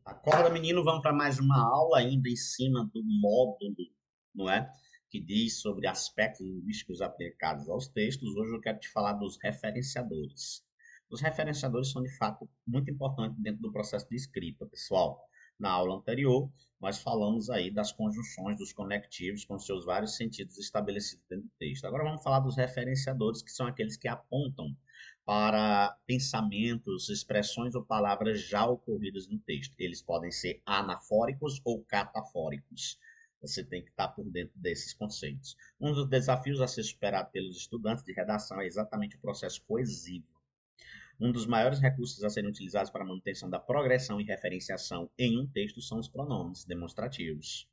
Acorda, menino, vamos para mais uma aula ainda em cima do módulo, não é? Que diz sobre aspectos linguísticos aplicados aos textos. Hoje eu quero te falar dos referenciadores. Os referenciadores são, de fato, muito importantes dentro do processo de escrita, pessoal. Na aula anterior, nós falamos aí das conjunções, dos conectivos, com seus vários sentidos estabelecidos dentro do texto. Agora vamos falar dos referenciadores, que são aqueles que apontam para pensamentos, expressões ou palavras já ocorridas no texto. Eles podem ser anafóricos ou catafóricos. Você tem que estar por dentro desses conceitos. Um dos desafios a ser superado pelos estudantes de redação é exatamente o processo coesivo. Um dos maiores recursos a serem utilizados para a manutenção da progressão e referenciação em um texto são os pronomes demonstrativos,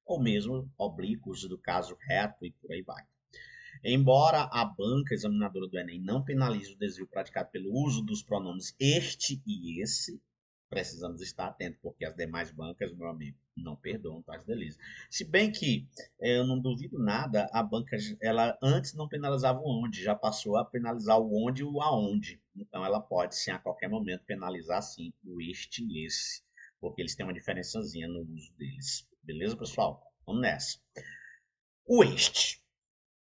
ou mesmo oblíquos do caso reto e por aí vai. Embora a banca examinadora do Enem não penalize o desvio praticado pelo uso dos pronomes este e esse, precisamos estar atentos, porque as demais bancas, meu amigo, não perdoam tais delícias. Se bem que eu não duvido nada, a banca, ela antes não penalizava o onde, já passou a penalizar o onde e o aonde. Então ela pode, sim, a qualquer momento, penalizar, sim, o este e esse, porque eles têm uma diferençazinha no uso deles. Beleza, pessoal? Vamos nessa. O este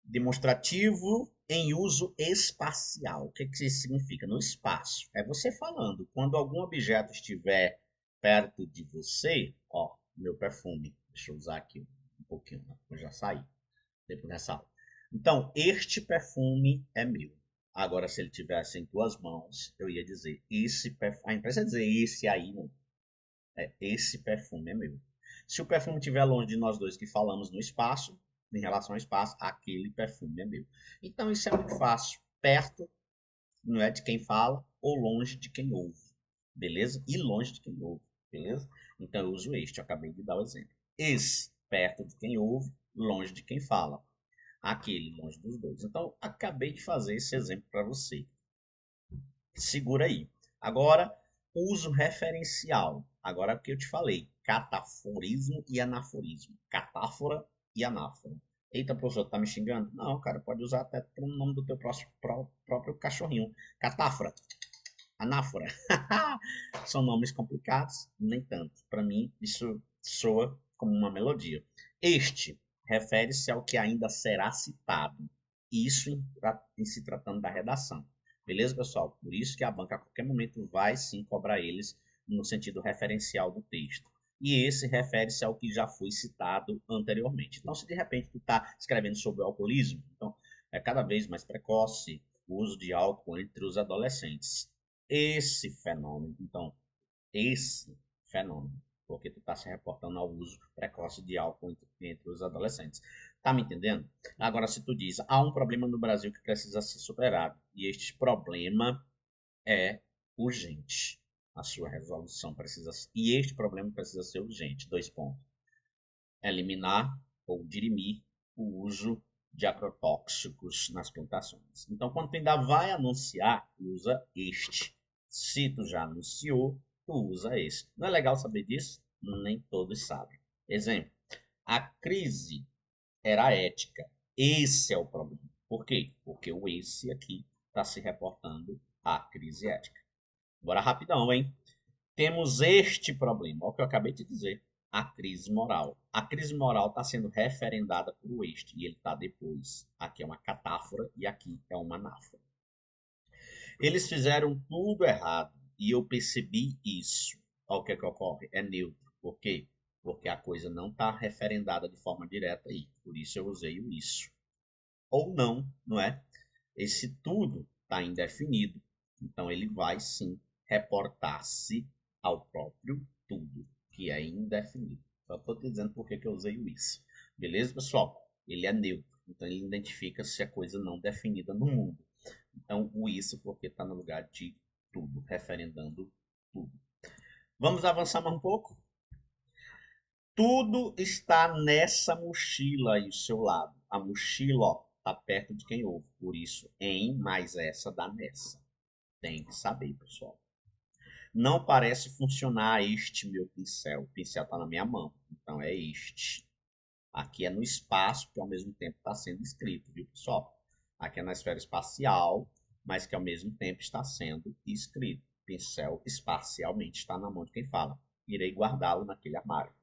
demonstrativo em uso espacial. O que, que isso significa? No espaço. É você falando. Quando algum objeto estiver perto de você, ó, meu perfume. Deixa eu usar aqui um pouquinho, né? Eu já saí depois dessa aula. Então, este perfume é meu. Agora, se ele tivesse em tuas mãos, eu ia dizer esse perfume. A empresa ia dizer esse aí, não. É, esse perfume é meu. Se o perfume estiver longe de nós dois que falamos no espaço, em relação ao espaço, aquele perfume é meu. Então isso é muito fácil. Perto não é de quem fala ou longe de quem ouve. Beleza? E longe de quem ouve. Beleza? Então eu uso este, eu acabei de dar o exemplo. Esse, perto de quem ouve, longe de quem fala. Aquele, longe dos dois. Então acabei de fazer esse exemplo para você. Segura aí. Agora, uso referencial. Agora que eu te falei, cataforismo e anaforismo. Catáfora e anáfora. Eita, professor, tá me xingando? Não, cara, pode usar até o nome do teu próprio cachorrinho. Catáfora, anáfora. São nomes complicados? Nem tanto. Para mim, isso soa como uma melodia. Este refere-se ao que ainda será citado. Isso em se tratando da redação. Beleza, pessoal? Por isso que a banca a qualquer momento vai sim cobrar eles no sentido referencial do texto. E esse refere-se ao que já foi citado anteriormente. Então, se de repente tu está escrevendo sobre o alcoolismo, então é cada vez mais precoce o uso de álcool entre os adolescentes. Esse fenômeno, então, esse fenômeno, porque tu está se reportando ao uso precoce de álcool entre os adolescentes. Tá me entendendo? Agora, se tu diz, há um problema no Brasil que precisa ser superado, e este problema é urgente. A sua resolução precisa, e este problema precisa ser urgente. Dois pontos. Eliminar ou dirimir o uso de agrotóxicos nas plantações. Então, quando tu ainda vai anunciar, usa este. Se tu já anunciou, tu usa esse. Não é legal saber disso? Nem todos sabem. Exemplo, a crise era ética. Esse é o problema. Por quê? Porque o esse aqui está se reportando à crise ética. Bora rapidão, hein? Temos este problema, o que eu acabei de dizer, a crise moral. A crise moral está sendo referendada por este, e ele está depois. Aqui é uma catáfora e aqui é uma anáfora. Eles fizeram tudo errado, e eu percebi isso. Olha o que, é que ocorre, é neutro. Por quê? Porque a coisa não está referendada de forma direta aí, por isso eu usei o isso. Ou não, não é? Esse tudo está indefinido, então ele vai sim reportar-se ao próprio tudo, que é indefinido. Só estou te dizendo por que eu usei o isso. Beleza, pessoal? Ele é neutro, então ele identifica se a coisa não definida no mundo. Então, o isso porque está no lugar de tudo, referendando tudo. Vamos avançar mais um pouco? Tudo está nessa mochila aí ao seu lado. A mochila está perto de quem ouve. Por isso, em mais essa dá nessa. Tem que saber, pessoal. Não parece funcionar este meu pincel. O pincel está na minha mão. Então é este. Aqui é no espaço, que ao mesmo tempo está sendo escrito, viu, pessoal? Aqui é na esfera espacial, mas que ao mesmo tempo está sendo escrito. Pincel espacialmente está na mão de quem fala. irei guardá-lo naquele armário.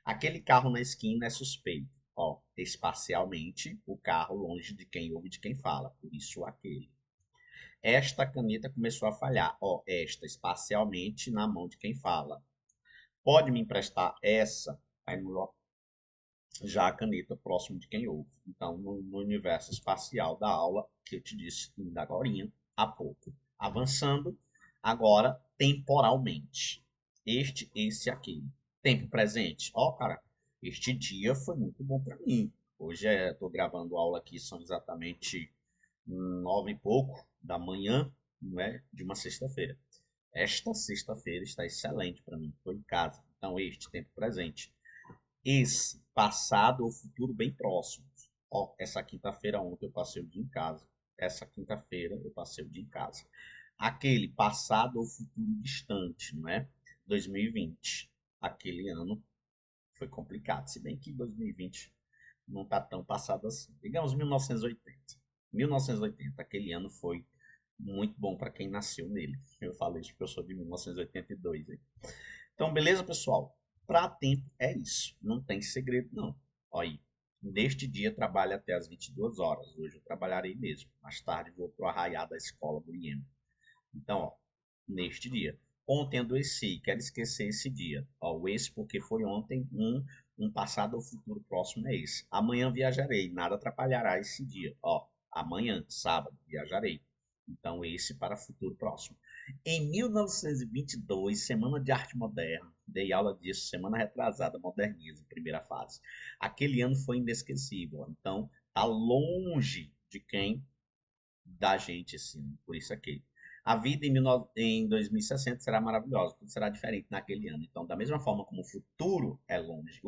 Aquele carro na esquina é suspeito. Ó, espacialmente, o carro longe de quem ouve e de quem fala. Por isso, aquele. Esta caneta começou a falhar. Ó, esta, espacialmente, na mão de quem fala. Pode me emprestar essa? Aí no, já a caneta próximo de quem ouve. Então, no universo espacial da aula, que eu te disse ainda agorinha, há pouco. Avançando, agora temporalmente. Este, esse, aquele. Tempo presente. Ó, cara, este dia foi muito bom para mim. Hoje estou gravando aula aqui, são exatamente 9 e pouco da manhã, não é? De uma sexta-feira. Esta sexta-feira está excelente para mim. Estou em casa. Então, este tempo presente. Esse passado ou futuro bem próximo. Ó, essa quinta-feira ontem eu passei o dia em casa. Essa quinta-feira eu passei o dia em casa. Aquele passado ou futuro distante, não é? 2020. Aquele ano foi complicado. Se bem que 2020 não está tão passado assim. Digamos 1980. 1980, aquele ano foi muito bom para quem nasceu nele. Eu falei isso porque eu sou de 1982. Hein? Então, beleza, pessoal? Para tempo é isso. Não tem segredo, não. Olha aí. Neste dia trabalho até as 22 horas. Hoje eu trabalharei mesmo. Mais tarde vou para o arraiá da escola do IEM. Então, ó, neste dia. Ontem adoeci, quero esquecer esse dia. Ó, o esse porque foi ontem, um passado ou futuro próximo é esse. Amanhã viajarei, nada atrapalhará esse dia. Ó, amanhã, sábado, viajarei. Então, esse para futuro próximo. Em 1922, Semana de Arte Moderna, dei aula disso, semana retrasada, modernismo, primeira fase. Aquele ano foi inesquecível. Então, tá longe de quem da gente, assim, por isso aqui. A vida em 2060 será maravilhosa, tudo será diferente naquele ano. Então, da mesma forma como o futuro é longe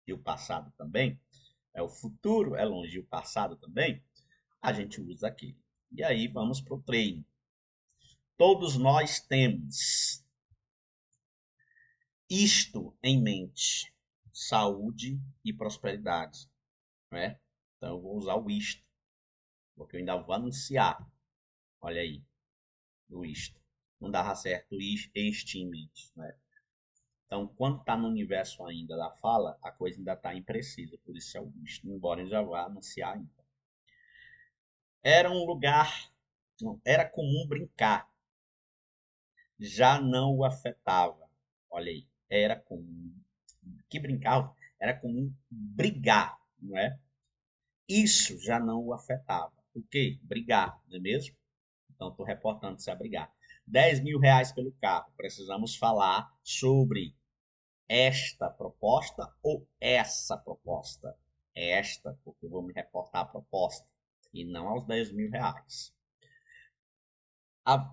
e o passado também, o futuro é longe e o passado também, a gente usa aqui. E aí vamos para o treino. Todos nós temos isto em mente: saúde e prosperidade. Né? Então, eu vou usar o isto, porque eu ainda vou anunciar. Olha aí, o isto. Não dava certo este em mente. Né? Então, quando está no universo ainda da fala, a coisa ainda está imprecisa, por isso é o isto, embora eu já vá anunciar ainda. Era um lugar, não, era comum brincar, já não o afetava. Olha aí, era comum. Que brincava, era comum brigar, não é? Isso já não o afetava. O quê? Brigar, não é mesmo? Então, estou reportando-se a brigar. R$ 10.000 pelo carro. Precisamos falar sobre esta proposta ou essa proposta? Esta, porque eu vou me reportar a proposta e não aos R$ 10.000.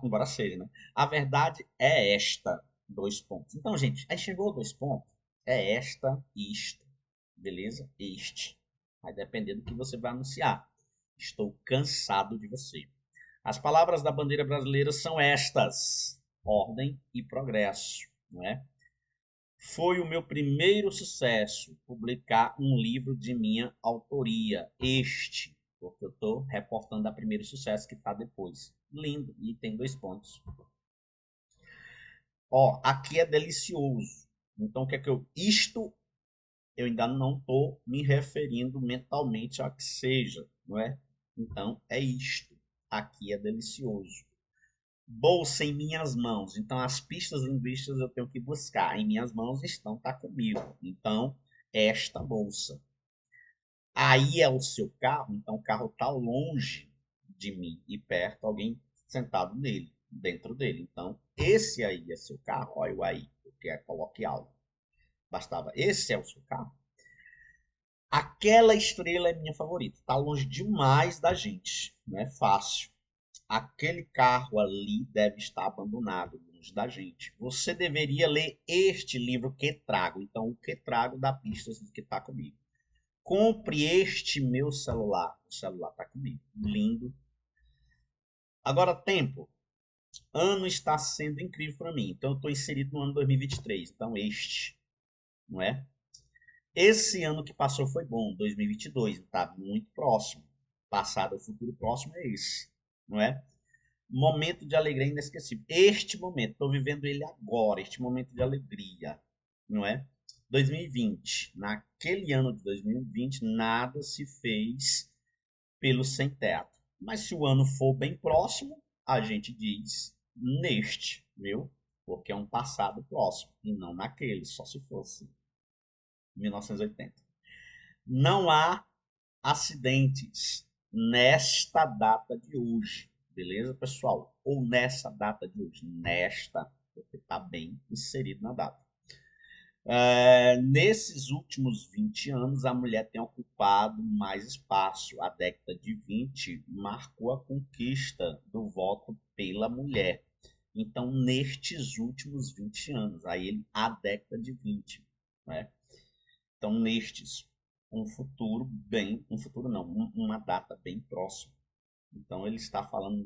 Embora seja, né? A verdade é esta, 2 pontos. Então, gente, aí chegou 2 pontos. É esta, isto. Beleza? Este. Vai depender do que você vai anunciar. Estou cansado de você. As palavras da bandeira brasileira são estas: ordem e progresso, não é? Foi o meu primeiro sucesso publicar um livro de minha autoria, este, porque eu estou reportando a primeiro sucesso que está depois. Lindo, e tem 2 pontos. Ó, aqui é delicioso. Então, o que é que eu... Isto, eu ainda não estou me referindo mentalmente a que seja, não é? Então, é isto. Aqui é delicioso. Bolsa em minhas mãos. Então, as pistas linguísticas eu tenho que buscar. Em minhas mãos estão, tá comigo. Então, esta bolsa. Aí é o seu carro, então o carro está longe de mim e perto alguém sentado nele, dentro dele. Então, esse aí é seu carro. Olha o aí, porque é coloquial. Bastava, esse é o seu carro. Aquela estrela é minha favorita. Está longe demais da gente. Não é fácil. Aquele carro ali deve estar abandonado, longe da gente. Você deveria ler este livro que trago. Então, o que trago dá pistas do que está comigo. Compre este meu celular. O celular está comigo. Lindo. Agora, tempo. Ano está sendo incrível para mim. Então, eu estou inserido no ano 2023. Então, este, não é? Esse ano que passou foi bom, 2022. Está muito próximo. Passado ou futuro próximo é esse, não é? Momento de alegria inesquecível. Este momento, estou vivendo ele agora, este momento de alegria. não é? 2020, naquele ano de 2020, nada se fez pelo sem-teto. Mas se o ano for bem próximo, a gente diz neste, viu? Porque é um passado próximo e não naquele, só se fosse 1980. Não há acidentes nesta data de hoje, beleza, pessoal? Ou nessa data de hoje, nesta, porque está bem inserido na data. Nesses últimos 20 anos, a mulher tem ocupado mais espaço. A década de 20 marcou a conquista do voto pela mulher. Então, nestes últimos 20 anos, aí a década de 20, né? Então, nestes, um futuro não, uma data bem próxima. Então, ele está falando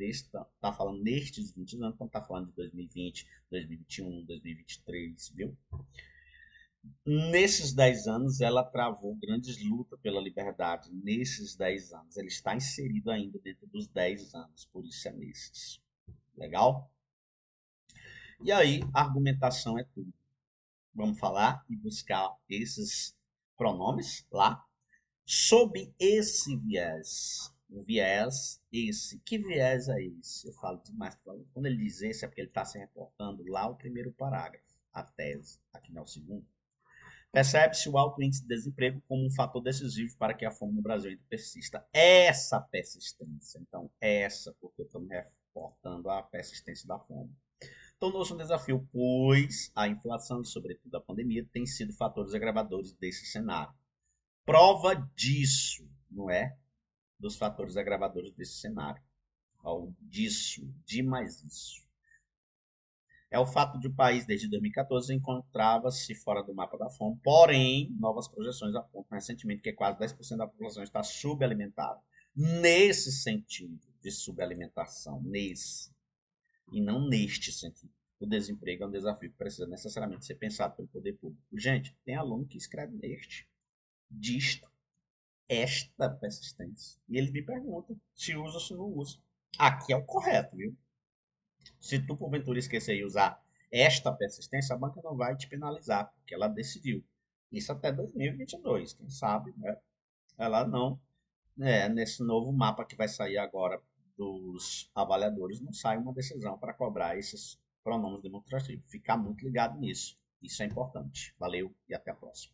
nestes 20 anos, então está falando de 2020, 2021, 2023, viu? Nesses 10 anos, ela travou grandes lutas pela liberdade. Nesses 10 anos, ele está inserido ainda dentro dos 10 anos, por isso é nesses. Legal? E aí, a argumentação é tudo. Vamos falar e buscar esses pronomes lá. Sob esse viés, o viés, esse. Que viés é esse? Eu falo demais. Quando ele diz esse, é porque ele está se reportando lá ao primeiro parágrafo, a tese, aqui não é o segundo. Percebe-se o alto índice de desemprego como um fator decisivo para que a fome no Brasil ainda persista. Essa persistência, então, porque eu estou me reportando à persistência da fome. Tornou-se um desafio, pois a inflação e, sobretudo, a pandemia têm sido fatores agravadores desse cenário. Prova disso, não é? Dos fatores agravadores desse cenário. Ou disso, de mais isso. É o fato de o país, desde 2014, encontrava-se fora do mapa da fome, porém, novas projeções apontam recentemente que quase 10% da população está subalimentada. Nesse sentido de subalimentação, e não neste sentido. O desemprego é um desafio que precisa necessariamente ser pensado pelo poder público. Gente, tem aluno que escreve neste, disto, esta persistência. E ele me pergunta se usa ou se não usa. Aqui é o correto, viu? Se tu, porventura, esquecer de usar esta persistência, a banca não vai te penalizar, porque ela decidiu. Isso até 2022, quem sabe, né? Ela não, nesse novo mapa que vai sair agora dos avaliadores, não sai uma decisão para cobrar esses pronomes demonstrativos. Ficar muito ligado nisso. Isso é importante. Valeu e até a próxima.